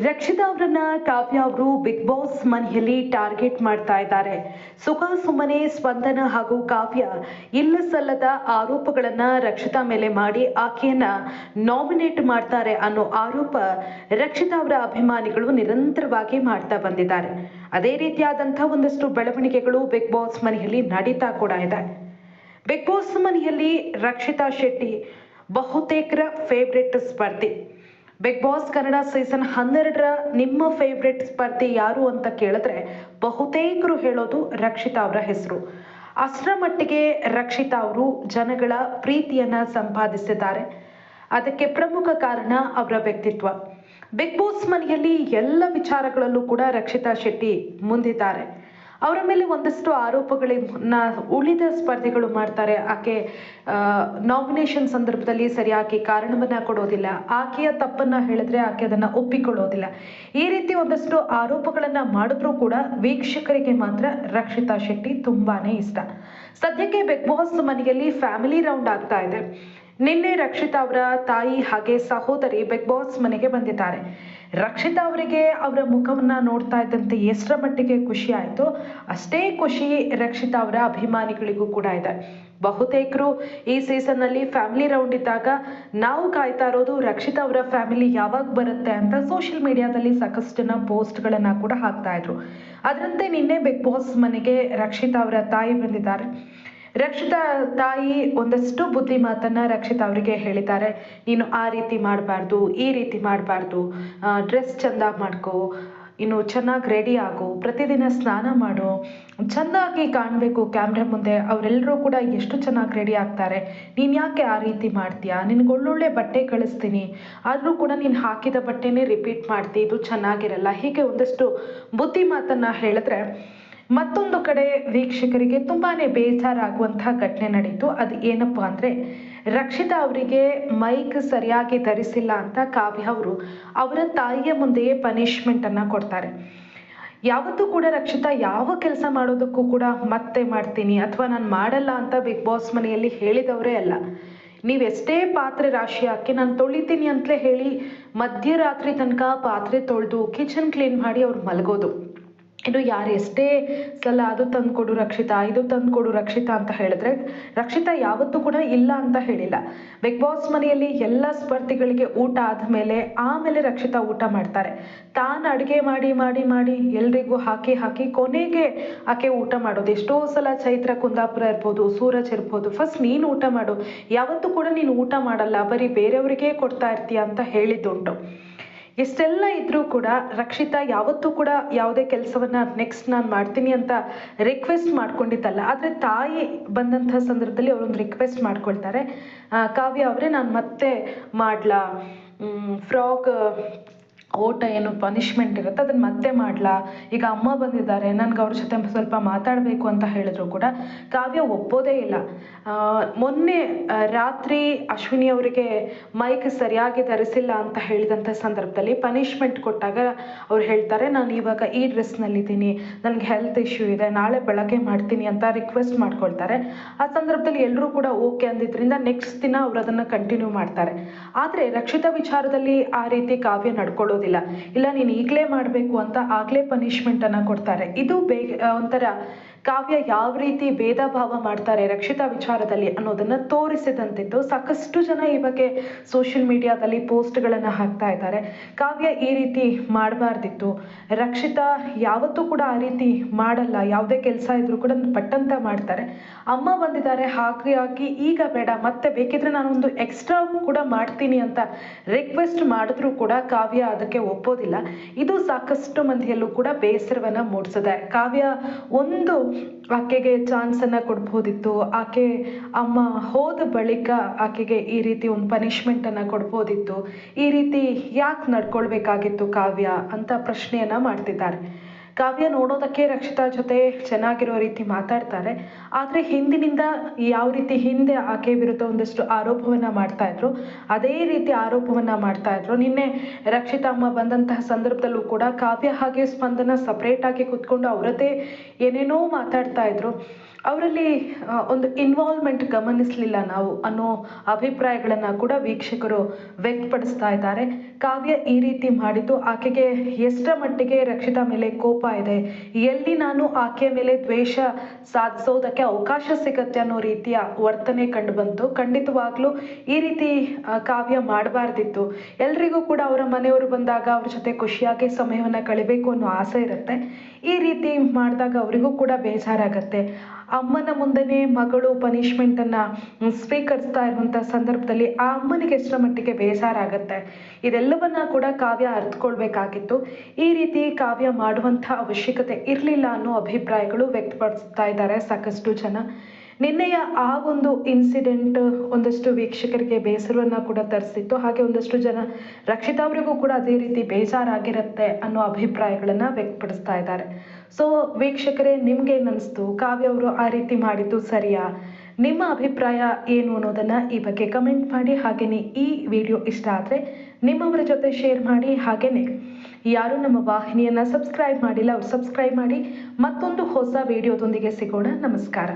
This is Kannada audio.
ರಕ್ಷಿತಾ ಅವರನ್ನ ಕಾವ್ಯ ಅವರು ಬಿಗ್ ಬಾಸ್ ಮನೆಯಲ್ಲಿ ಟಾರ್ಗೆಟ್ ಮಾಡ್ತಾ ಇದ್ದಾರೆ. ಸುಖ ಸುಮ್ಮನೆ ಸ್ಪಂದನ ಹಾಗೂ ಕಾವ್ಯ ಇಲ್ಲ ಸಲ್ಲದ ಆರೋಪಗಳನ್ನ ರಕ್ಷಿತಾ ಮೇಲೆ ಮಾಡಿ ಆಕೆಯನ್ನ ನಾಮಿನೇಟ್ ಮಾಡ್ತಾರೆ ಅನ್ನೋ ಆರೋಪ ರಕ್ಷಿತಾ ಅವರ ಅಭಿಮಾನಿಗಳು ನಿರಂತರವಾಗಿ ಮಾಡ್ತಾ ಬಂದಿದ್ದಾರೆ. ಅದೇ ರೀತಿಯಾದಂತಹ ಒಂದಷ್ಟು ಬೆಳವಣಿಗೆಗಳು ಬಿಗ್ ಬಾಸ್ ಮನೆಯಲ್ಲಿ ನಡೀತಾ ಕೂಡ ಇದೆ. ಬಿಗ್ ಬಾಸ್ ಮನೆಯಲ್ಲಿ ರಕ್ಷಿತಾ ಶೆಟ್ಟಿ ಬಹುತೇಕರ ಫೇವ್ರೆಟ್ ಸ್ಪರ್ಧಿ. ಬಿಗ್ ಬಾಸ್ ಕನ್ನಡ ಸೀಸನ್ 12ರ ನಿಮ್ಮ ಫೇವ್ರೆಟ್ ಸ್ಪರ್ಧಿ ಯಾರು ಅಂತ ಕೇಳಿದ್ರೆ ಬಹುತೇಕರು ಹೇಳೋದು ರಕ್ಷಿತಾ ಅವರ ಹೆಸರು. ಅಷ್ಟರ ಮಟ್ಟಿಗೆ ರಕ್ಷಿತಾ ಅವರು ಜನಗಳ ಪ್ರೀತಿಯನ್ನ ಸಂಪಾದಿಸಿದ್ದಾರೆ. ಅದಕ್ಕೆ ಪ್ರಮುಖ ಕಾರಣ ಅವರ ವ್ಯಕ್ತಿತ್ವ. ಬಿಗ್ ಬಾಸ್ ಮನೆಯಲ್ಲಿ ಎಲ್ಲ ವಿಚಾರಗಳಲ್ಲೂ ಕೂಡ ರಕ್ಷಿತಾ ಶೆಟ್ಟಿ ಮುಂದಿದ್ದಾರೆ. ಅವರ ಮೇಲೆ ಒಂದಷ್ಟು ಆರೋಪಗಳನ್ನ ಉಳಿದ ಸ್ಪರ್ಧಿಗಳು ಮಾಡ್ತಾರೆ. ಆಕೆ ನಾಮಿನೇಷನ್ ಸಂದರ್ಭದಲ್ಲಿ ಸರಿಯಾಗಿ ಕಾರಣವನ್ನ ಕೊಡೋದಿಲ್ಲ, ಆಕೆಯ ತಪ್ಪನ್ನ ಹೇಳಿದ್ರೆ ಆಕೆ ಅದನ್ನ ಒಪ್ಪಿಕೊಳ್ಳೋದಿಲ್ಲ. ಈ ರೀತಿ ಒಂದಷ್ಟು ಆರೋಪಗಳನ್ನ ಮಾಡಿದ್ರೂ ಕೂಡ ವೀಕ್ಷಕರಿಗೆ ಮಾತ್ರ ರಕ್ಷಿತಾ ಶೆಟ್ಟಿ ತುಂಬಾನೇ ಇಷ್ಟ. ಸದ್ಯಕ್ಕೆ ಬಿಗ್ ಬಾಸ್ ಮನೆಯಲ್ಲಿ ಫ್ಯಾಮಿಲಿ ರೌಂಡ್ ಆಗ್ತಾ ಇದೆ. ನಿನ್ನೆ ರಕ್ಷಿತಾ ಅವರ ತಾಯಿ ಹಾಗೆ ಸಹೋದರಿ ಬಿಗ್ ಬಾಸ್ ಮನೆಗೆ ಬಂದಿದ್ದಾರೆ. ರಕ್ಷಿತಾ ಅವರಿಗೆ ಅವರ ಮುಖವನ್ನ ನೋಡ್ತಾ ಇದ್ದಂತೆ ಎಷ್ಟರ ಮಟ್ಟಿಗೆ ಖುಷಿ ಆಯ್ತು, ಅಷ್ಟೇ ಖುಷಿ ರಕ್ಷಿತಾ ಅವರ ಅಭಿಮಾನಿಗಳಿಗೂ ಕೂಡ ಇದೆ. ಬಹುತೇಕರು ಈ ಸೀಸನ್ ನಲ್ಲಿ ಫ್ಯಾಮಿಲಿ ರೌಂಡ್ ಇದ್ದಾಗ ನಾವು ಕಾಯ್ತಾ ಇರೋದು ರಕ್ಷಿತಾ ಅವರ ಫ್ಯಾಮಿಲಿ ಯಾವಾಗ ಬರುತ್ತೆ ಅಂತ ಸೋಷಿಯಲ್ ಮೀಡಿಯಾದಲ್ಲಿ ಸಾಕಷ್ಟು ಜನ ಪೋಸ್ಟ್ ಗಳನ್ನ ಕೂಡ ಹಾಕ್ತಾ ಇದ್ರು. ಅದರಂತೆ ನಿನ್ನೆ ಬಿಗ್ ಬಾಸ್ ಮನೆಗೆ ರಕ್ಷಿತಾ ಅವರ ತಾಯಿ ಬಂದಿದ್ದಾರೆ. ರಕ್ಷಿತಾ ತಾಯಿ ಒಂದಷ್ಟು ಬುದ್ಧಿ ಮಾತನ್ನ ರಕ್ಷಿತಾ ಅವರಿಗೆ ಹೇಳಿದ್ದಾರೆ. ನೀನು ಆ ರೀತಿ ಮಾಡಬಾರ್ದು, ಈ ರೀತಿ ಮಾಡಬಾರ್ದು, ಡ್ರೆಸ್ ಚಂದ ಮಾಡ್ಕೋ, ಇನ್ನು ಚೆನ್ನಾಗಿ ರೆಡಿ ಆಗು, ಪ್ರತಿದಿನ ಸ್ನಾನ ಮಾಡು, ಚೆನ್ನಾಗಿ ಕಾಣಬೇಕು ಕ್ಯಾಮ್ರಾ ಮುಂದೆ, ಅವರೆಲ್ಲರೂ ಕೂಡ ಎಷ್ಟು ಚೆನ್ನಾಗಿ ರೆಡಿ ಆಗ್ತಾರೆ, ನೀನು ಯಾಕೆ ಆ ರೀತಿ ಮಾಡ್ತೀಯಾ, ನಿನಗೆ ಒಳ್ಳೊಳ್ಳೆ ಬಟ್ಟೆ ಕಳಿಸ್ತೀನಿ, ಆದರೂ ಕೂಡ ನೀನು ಹಾಕಿದ ಬಟ್ಟೆನೇ ರಿಪೀಟ್ ಮಾಡ್ತಿ, ಇದು ಚೆನ್ನಾಗಿರಲ್ಲ, ಹೀಗೆ ಒಂದಷ್ಟು ಬುದ್ಧಿ ಮಾತನ್ನ ಹೇಳಿದ್ರೆ ಮತ್ತೊಂದು ಕಡೆ ವೀಕ್ಷಕರಿಗೆ ತುಂಬಾನೇ ಬೇಜಾರಾಗುವಂತಹ ಘಟನೆ ನಡೀತು. ಅದು ಏನಪ್ಪಾ ಅಂದ್ರೆ ರಕ್ಷಿತಾ ಅವರಿಗೆ ಮೈಕ್ ಸರಿಯಾಗಿ ಧರಿಸಿಲ್ಲ ಅಂತ ಕಾವ್ಯ ಅವರು ಅವರ ತಾಯಿಯ ಮುಂದೆಯೇ ಪನಿಷ್ಮೆಂಟ್ ಅನ್ನ ಕೊಡ್ತಾರೆ. ಯಾವತ್ತೂ ಕೂಡ ರಕ್ಷಿತಾ ಯಾವ ಕೆಲಸ ಮಾಡೋದಕ್ಕೂ ಕೂಡ ಮತ್ತೆ ಮಾಡ್ತೀನಿ ಅಥವಾ ನಾನು ಮಾಡಲ್ಲ ಅಂತ ಬಿಗ್ ಬಾಸ್ ಮನೆಯಲ್ಲಿ ಹೇಳಿದವರೇ ಅಲ್ಲ. ನೀವೆಷ್ಟೇ ಪಾತ್ರೆ ರಾಶಿ ಹಾಕಿ ನಾನು ತೊಳಿತೀನಿ ಅಂತಲೇ ಹೇಳಿ ಮಧ್ಯರಾತ್ರಿ ತನಕ ಪಾತ್ರೆ ತೊಳೆದು ಕಿಚನ್ ಕ್ಲೀನ್ ಮಾಡಿ ಅವ್ರು ಮಲಗೋದು. ಇನ್ನು ಯಾರು ಎಷ್ಟೇ ಸಲ ಅದು ತಂದ್ಕೊಡು ರಕ್ಷಿತಾ, ಇದು ತಂದ್ಕೊಡು ರಕ್ಷಿತಾ ಅಂತ ಹೇಳಿದ್ರೆ ರಕ್ಷಿತಾ ಯಾವತ್ತೂ ಕೂಡ ಇಲ್ಲ ಅಂತ ಹೇಳಿಲ್ಲ. ಬಿಗ್ ಬಾಸ್ ಮನೆಯಲ್ಲಿ ಎಲ್ಲ ಸ್ಪರ್ಧಿಗಳಿಗೆ ಊಟ ಆದ್ಮೇಲೆ ಆಮೇಲೆ ರಕ್ಷಿತಾ ಊಟ ಮಾಡ್ತಾರೆ. ತಾನು ಅಡುಗೆ ಮಾಡಿ ಮಾಡಿ ಮಾಡಿ ಎಲ್ರಿಗೂ ಹಾಕಿ ಹಾಕಿ ಕೊನೆಗೆ ಆಕೆ ಊಟ ಮಾಡೋದು. ಎಷ್ಟೋ ಸಲ ಚೈತ್ರ ಕುಂದಾಪುರ ಇರ್ಬೋದು, ಸೂರಜ್ ಇರ್ಬೋದು, ಫಸ್ಟ್ ನೀನು ಊಟ ಮಾಡು, ಯಾವತ್ತೂ ಕೂಡ ನೀನು ಊಟ ಮಾಡಲ್ಲ, ಬರೀ ಬೇರೆಯವರಿಗೇ ಕೊಡ್ತಾ ಇರ್ತೀಯ ಅಂತ ಹೇಳಿದ್ದುಂಟು. ಇಷ್ಟೆಲ್ಲ ಇದ್ರೂ ಕೂಡ ರಕ್ಷಿತಾ ಯಾವತ್ತೂ ಕೂಡ ಯಾವುದೇ ಕೆಲಸವನ್ನ ನೆಕ್ಸ್ಟ್ ನಾನು ಮಾಡ್ತೀನಿ ಅಂತ ರಿಕ್ವೆಸ್ಟ್ ಮಾಡ್ಕೊಂಡಿದ್ದಲ್ಲ. ಆದರೆ ತಾಯಿ ಬಂದಂತಹ ಸಂದರ್ಭದಲ್ಲಿ ಅವರೊಂದು ರಿಕ್ವೆಸ್ಟ್ ಮಾಡ್ಕೊಳ್ತಾರೆ, ಕಾವ್ಯ ಅವರೇ ನಾನು ಮತ್ತೆ ಮಾಡ್ಲಾ, ಫ್ರಾಕ್ ಓಟ ಏನು ಪನಿಷ್ಮೆಂಟ್ ಇರುತ್ತೆ ಅದನ್ನ ಮತ್ತೆ ಮಾಡ್ಲಾ, ಈಗ ಅಮ್ಮ ಬಂದಿದ್ದಾರೆ ನನ್ಗೆ ಅವ್ರ ಜೊತೆ ಸ್ವಲ್ಪ ಮಾತಾಡಬೇಕು ಅಂತ ಹೇಳಿದ್ರು ಕೂಡ ಕಾವ್ಯ ಒಪ್ಪೋದೇ ಇಲ್ಲ. ಮೊನ್ನೆ ರಾತ್ರಿ ಅಶ್ವಿನಿ ಅವರಿಗೆ ಮೈಕ್ ಸರಿಯಾಗಿ ಧರಿಸಿಲ್ಲ ಅಂತ ಹೇಳಿದಂಥ ಸಂದರ್ಭದಲ್ಲಿ ಪನಿಷ್ಮೆಂಟ್ ಕೊಟ್ಟಾಗ ಅವ್ರು ಹೇಳ್ತಾರೆ, ನಾನು ಇವಾಗ ಈ ಡ್ರೆಸ್ನಲ್ಲಿದ್ದೀನಿ, ನನಗೆ ಹೆಲ್ತ್ ಇಶ್ಯೂ ಇದೆ, ನಾಳೆ ಬೆಳಗ್ಗೆ ಮಾಡ್ತೀನಿ ಅಂತ ರಿಕ್ವೆಸ್ಟ್ ಮಾಡ್ಕೊಳ್ತಾರೆ. ಆ ಸಂದರ್ಭದಲ್ಲಿ ಎಲ್ಲರೂ ಕೂಡ ಓಕೆ ಅಂದಿದ್ರಿಂದ ನೆಕ್ಸ್ಟ್ ದಿನ ಅವ್ರು ಅದನ್ನು ಕಂಟಿನ್ಯೂ ಮಾಡ್ತಾರೆ. ಆದರೆ ರಕ್ಷಿತಾ ವಿಚಾರದಲ್ಲಿ ಆ ರೀತಿ ಕಾವ್ಯ ನಡ್ಕೊಳ್ಳೋದು ಇಲ್ಲ, ನೀನು ಈಗಲೇ ಮಾಡಬೇಕು ಅಂತ ಆಗ್ಲೇ ಪನಿಷ್ಮೆಂಟ್ ಅನ್ನ ಕೊಡ್ತಾರೆ. ಇದು ಒಂಥರ ಕಾವ್ಯ ಯಾವ ರೀತಿ ಭೇದ ಭಾವ ಮಾಡ್ತಾರೆ ರಕ್ಷಿತಾ ವಿಚಾರದಲ್ಲಿ ಅನ್ನೋದನ್ನ ತೋರಿಸಿದಂತಿದ್ದು ಸಾಕಷ್ಟು ಜನ ಈ ಬಗ್ಗೆ ಸೋಷಿಯಲ್ ಮೀಡಿಯಾದಲ್ಲಿ ಪೋಸ್ಟ್ಗಳನ್ನ ಹಾಕ್ತಾ ಇದ್ದಾರೆ. ಕಾವ್ಯ ಈ ರೀತಿ ಮಾಡಬಾರ್ದಿತ್ತು, ರಕ್ಷಿತಾ ಯಾವತ್ತೂ ಕೂಡ ಆ ರೀತಿ ಮಾಡಲ್ಲ, ಯಾವುದೇ ಕೆಲಸ ಇದ್ರೂ ಕೂಡ ಪಟ್ಟಂತ ಮಾಡ್ತಾರೆ, ಅಮ್ಮ ಬಂದಿದ್ದಾರೆ ಹಾಗಾಗಿ ಈಗ ಬೇಡ, ಮತ್ತೆ ಬೇಕಿದ್ರೆ ನಾನೊಂದು ಎಕ್ಸ್ಟ್ರಾ ಕೂಡ ಮಾಡ್ತೀನಿ ಅಂತ ರಿಕ್ವೆಸ್ಟ್ ಮಾಡಿದ್ರು ಕೂಡ ಕಾವ್ಯ ಅದಕ್ಕೆ ಒಪ್ಪೋದಿಲ್ಲ. ಇದು ಸಾಕಷ್ಟು ಮಂದಿಯಲ್ಲೂ ಕೂಡ ಬೇಸರವನ್ನ ಮೂಡಿಸಿದೆ. ಕಾವ್ಯ ಒಂದು ಆಕೆಗೆ ಚಾನ್ಸ್ ಅನ್ನ ಕೊಡ್ಬೋದಿತ್ತು, ಆಕೆ ಅಮ್ಮ ಹೋದ ಬಳಿಕ ಆಕೆಗೆ ಈ ರೀತಿ ಒಂದು ಪನಿಷ್ಮೆಂಟ್ ಅನ್ನ ಕೊಡ್ಬೋದಿತ್ತು, ಈ ರೀತಿ ಯಾಕೆ ನಡ್ಕೊಳ್ಬೇಕಾಗಿತ್ತು ಕಾವ್ಯ ಅಂತ ಪ್ರಶ್ನೆಯನ್ನ ಮಾಡ್ತಿದ್ದಾರೆ. ಕಾವ್ಯ ನೋಡೋದಕ್ಕೆ ರಕ್ಷಿತಾ ಜೊತೆ ಚೆನ್ನಾಗಿರೋ ರೀತಿ ಮಾತಾಡ್ತಾರೆ, ಆದರೆ ಹಿಂದಿನಿಂದ ಯಾವ ರೀತಿ ಹಿಂದೆ ಆಕೆ ವಿರುದ್ಧ ಒಂದಷ್ಟು ಆರೋಪವನ್ನ ಮಾಡ್ತಾ ಇದ್ರು ಅದೇ ರೀತಿ ಆರೋಪವನ್ನ ಮಾಡ್ತಾ ಇದ್ರು. ನಿನ್ನೆ ರಕ್ಷಿತಾ ಅಮ್ಮ ಬಂದಂತಹ ಸಂದರ್ಭದಲ್ಲೂ ಕೂಡ ಕಾವ್ಯ ಹಾಗೆ ಸ್ಪಂದನ ಸಪರೇಟ್ ಆಗಿ ಕುತ್ಕೊಂಡು ಅವರದ್ದೇ ಏನೇನೋ ಮಾತಾಡ್ತಾ ಇದ್ರು. ಅವರಲ್ಲಿ ಒಂದು ಇನ್ವಾಲ್ವ್ಮೆಂಟ್ ಗಮನಿಸಲಿಲ್ಲ ನಾವು ಅನ್ನೋ ಅಭಿಪ್ರಾಯಗಳನ್ನು ಕೂಡ ವೀಕ್ಷಕರು ವ್ಯಕ್ತಪಡಿಸ್ತಾ ಇದ್ದಾರೆ. ಕಾವ್ಯ ಈ ರೀತಿ ಮಾಡಿದ್ದು ಆಕೆಗೆ ಎಷ್ಟರ ಮಟ್ಟಿಗೆ ರಕ್ಷಿತಾ ಮೇಲೆ ಕೋಪ ಇದೆ, ಎಲ್ಲಿ ನಾನು ಆಕೆಯ ಮೇಲೆ ದ್ವೇಷ ಸಾಧಿಸೋದಕ್ಕೆ ಅವಕಾಶ ಸಿಗತ್ತೆ ಅನ್ನೋ ರೀತಿಯ ವರ್ತನೆ ಕಂಡು ಬಂತು. ಖಂಡಿತವಾಗ್ಲೂ ಈ ರೀತಿ ಕಾವ್ಯ ಮಾಡಬಾರ್ದಿತ್ತು. ಎಲ್ರಿಗೂ ಕೂಡ ಅವರ ಮನೆಯವರು ಬಂದಾಗ ಅವ್ರ ಜೊತೆ ಖುಷಿಯಾಗಿ ಸಮಯವನ್ನು ಕಳಿಬೇಕು ಅನ್ನೋ ಆಸೆ ಇರುತ್ತೆ. ಈ ರೀತಿ ಮಾಡಿದಾಗ ಅವರಿಗೂ ಕೂಡ ಬೇಜಾರಾಗತ್ತೆ. ಅಮ್ಮನ ಮುಂದೆನೇ ಮಗಳು ಪನಿಷ್ಮೆಂಟನ್ನು ಸ್ವೀಕರಿಸ್ತಾ ಇರುವಂಥ ಸಂದರ್ಭದಲ್ಲಿ ಆ ಅಮ್ಮನಿಗೆ ಎಷ್ಟರ ಮಟ್ಟಿಗೆ ಬೇಜಾರಾಗತ್ತೆ. ಇದೆಲ್ಲವನ್ನ ಕೂಡ ಕಾವ್ಯ ಅರ್ಥಕೊಳ್ಬೇಕಾಗಿತ್ತು. ಈ ರೀತಿ ಕಾವ್ಯ ಮಾಡುವಂಥ ಅವಶ್ಯಕತೆ ಇರಲಿಲ್ಲ ಅನ್ನೋ ಅಭಿಪ್ರಾಯಗಳು ವ್ಯಕ್ತಪಡಿಸ್ತಾ ಇದ್ದಾರೆ ಸಾಕಷ್ಟು ಜನ. ನಿನ್ನೆಯ ಆ ಒಂದು ಇನ್ಸಿಡೆಂಟ್ ಒಂದಷ್ಟು ವೀಕ್ಷಕರಿಗೆ ಬೇಸರವನ್ನು ಕೂಡ ತರಿಸಿತ್ತು. ಹಾಗೆ ಒಂದಷ್ಟು ಜನ ರಕ್ಷಿತಾ ಅವರಿಗೂ ಕೂಡ ಅದೇ ರೀತಿ ಬೇಜಾರಾಗಿರುತ್ತೆ ಅನ್ನೋ ಅಭಿಪ್ರಾಯಗಳನ್ನು ವ್ಯಕ್ತಪಡಿಸ್ತಾ ಇದ್ದಾರೆ. ಸೊ ವೀಕ್ಷಕರೇ, ನಿಮ್ಗೇನು ಅನಿಸ್ತು? ಕಾವ್ಯ ಅವರು ಆ ರೀತಿ ಮಾಡಿದ್ದು ಸರಿಯಾ? ನಿಮ್ಮ ಅಭಿಪ್ರಾಯ ಏನು ಅನ್ನೋದನ್ನು ಈ ಬಗ್ಗೆ ಕಮೆಂಟ್ ಮಾಡಿ. ಹಾಗೆಯೇ ಈ ವಿಡಿಯೋ ಇಷ್ಟ ಆದರೆ ನಿಮ್ಮವರ ಜೊತೆ ಶೇರ್ ಮಾಡಿ. ಹಾಗೆಯೇ ಯಾರು ನಮ್ಮ ವಾಹಿನಿಯನ್ನು ಸಬ್ಸ್ಕ್ರೈಬ್ ಮಾಡಿಲ್ಲ, ಅವ್ರು ಸಬ್ಸ್ಕ್ರೈಬ್ ಮಾಡಿ. ಮತ್ತೊಂದು ಹೊಸ ವಿಡಿಯೋದೊಂದಿಗೆ ಸಿಗೋಣ. ನಮಸ್ಕಾರ.